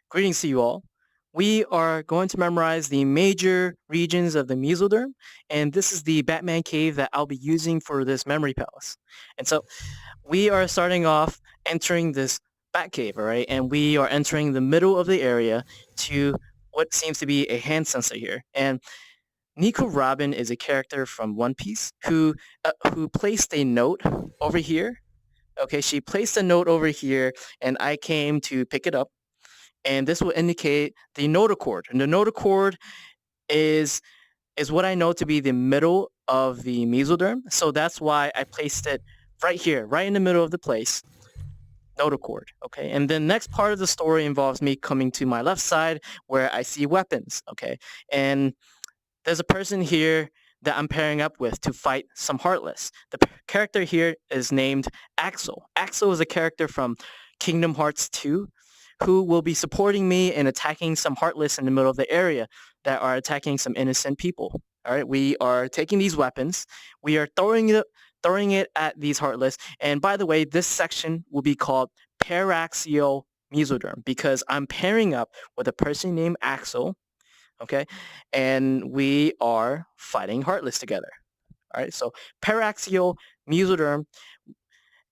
Greetings to you all. We are going to memorize the major regions of the Mesoderm, and this is the Batman cave that I'll be using for this memory palace. And so we are starting off entering this Bat cave, all right? And we are entering the middle of the area to what seems to be a hand sensor here. And Nico Robin is a character from One Piece who placed a note over here. Okay, she placed a note over here, and I came to pick it up, and this will indicate the notochord. And the notochord is is what I know to be the middle of the mesoderm. So that's why I placed it right here, right in the middle of the place, notochord. Okay, and the next part of the story involves me coming to my left side where I see weapons. Okay, and there's a person here that I'm pairing up with to fight some Heartless. The character here is named Axel. Axel is a character from Kingdom Hearts 2 who will be supporting me in attacking some Heartless in the middle of the area that are attacking some innocent people. All right, we are taking these weapons. We are throwing it at these Heartless. And by the way, this section will be called Paraxial Mesoderm because I'm pairing up with a person named Axel, okay? And we are fighting Heartless together. All right, so paraxial mesoderm,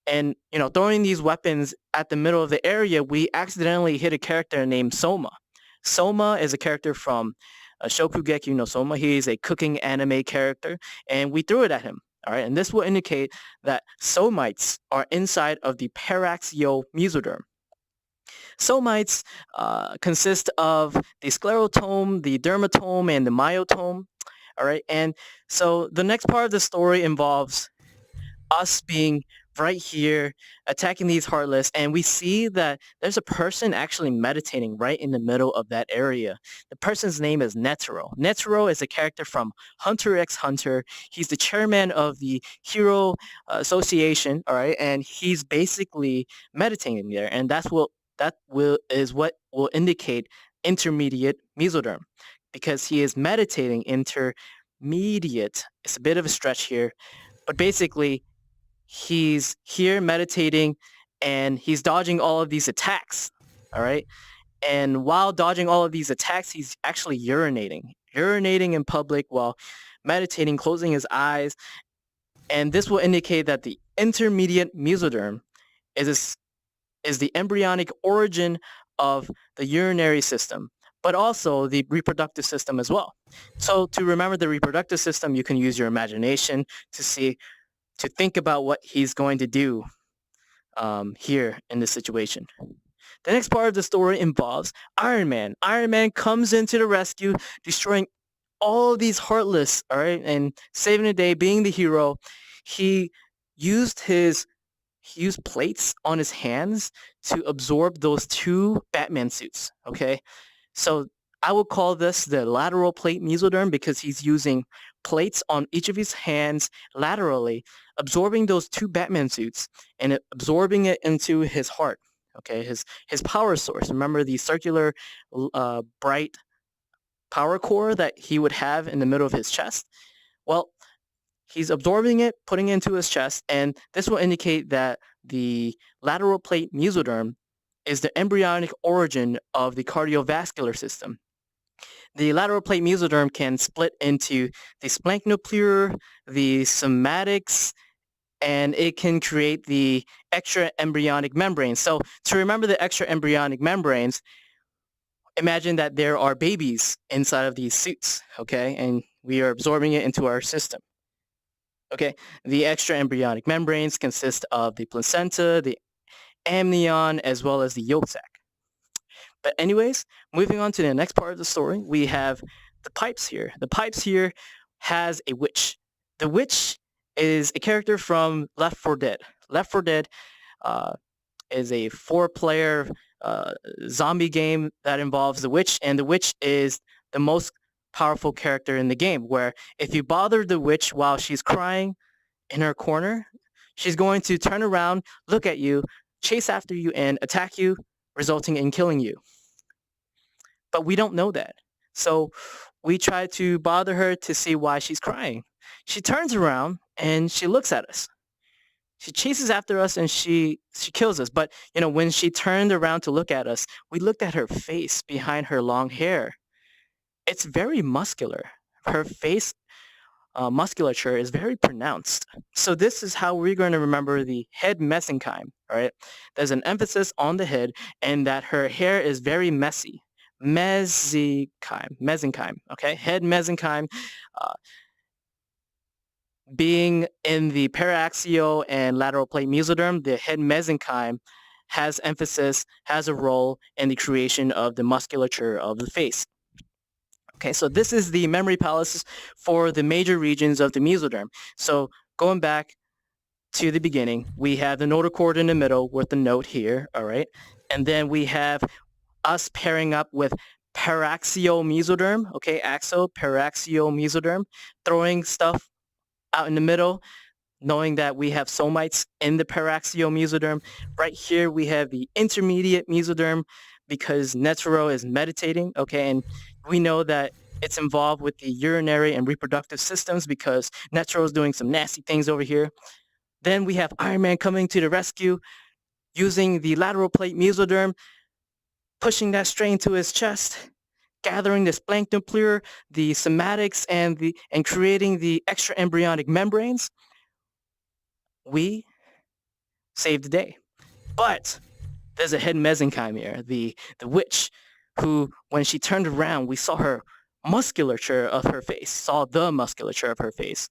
and throwing these weapons at the middle of the area, we accidentally hit a character named Soma. Soma is a character from Shokugeki no Soma. He is a cooking anime character, and we threw it at him. All right, and this will indicate that somites are inside of the paraxial mesoderm. Somites consist of the sclerotome, the dermatome, and the myotome. All right, and so the next part of the story involves us being right here attacking these Heartless, and we see that there's a person actually meditating right in the middle of that area. The person's name is Netero. Netero is a character from Hunter x Hunter. He's the chairman of the Hero Association, all right, and he's basically meditating there, and is what will indicate intermediate mesoderm, because he is meditating intermediate. It's a bit of a stretch here, but basically he's here meditating and he's dodging all of these attacks. All right. And while dodging all of these attacks, he's actually urinating in public while meditating, closing his eyes. And this will indicate that the intermediate mesoderm is the embryonic origin of the urinary system, but also the reproductive system as well. So to remember the reproductive system, you can use your imagination to think about what he's going to do here in this situation. The next part of the story involves Iron Man. Iron Man comes into the rescue, destroying all these Heartless, all right, and saving the day, being the hero. He used plates on his hands to absorb those two Batman suits, okay? So I would call this the lateral plate mesoderm because he's using plates on each of his hands laterally, absorbing those two Batman suits and absorbing it into his heart, okay? His power source. Remember the circular, bright power core that he would have in the middle of his chest? Well, he's absorbing it, putting it into his chest, and this will indicate that the lateral plate mesoderm is the embryonic origin of the cardiovascular system. The lateral plate mesoderm can split into the splanchnopleure, the somatics, and it can create the extra embryonic membranes. So to remember the extra embryonic membranes, imagine that there are babies inside of these suits, okay? And we are absorbing it into our system. Okay, the extra embryonic membranes consist of the placenta, the amnion, as well as the yolk sac. But anyways, moving on to the next part of the story, we have the pipes here. The pipes here has a witch. The witch is a character from Left 4 Dead. Left 4 Dead is a 4-player zombie game that involves the witch, and the witch is the most powerful character in the game, where if you bother the witch while she's crying in her corner, she's going to turn around, look at you, chase after you, and attack you, resulting in killing you. But we don't know that. So we try to bother her to see why she's crying. She turns around and she looks at us. She chases after us and she kills us. But when she turned around to look at us, we looked at her face behind her long hair. It's very muscular. Her face musculature is very pronounced. So this is how we're going to remember the head mesenchyme, all right? There's an emphasis on the head and that her hair is very messy. Mesenchyme, okay? Head mesenchyme uh, being in the paraxial and lateral plate mesoderm, the head mesenchyme has a role in the creation of the musculature of the face. Okay, so this is the memory palace for the major regions of the mesoderm. So going back to the beginning, we have the notochord in the middle with the note here, all right? And then we have us pairing up with paraxial mesoderm, okay, paraxial mesoderm, throwing stuff out in the middle, knowing that we have somites in the paraxial mesoderm. Right here, we have the intermediate mesoderm because Netero is meditating, okay, and we know that it's involved with the urinary and reproductive systems because Netero is doing some nasty things over here. Then we have Iron Man coming to the rescue using the lateral plate mesoderm, pushing that strain to his chest, gathering the splanchnic pleura, the somatics, and creating the extra embryonic membranes. We saved the day. But there's a head mesenchyme here, the witch, who, when she turned around, we saw the musculature of her face,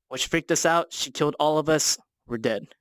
which freaked us out. She killed all of us. We're dead.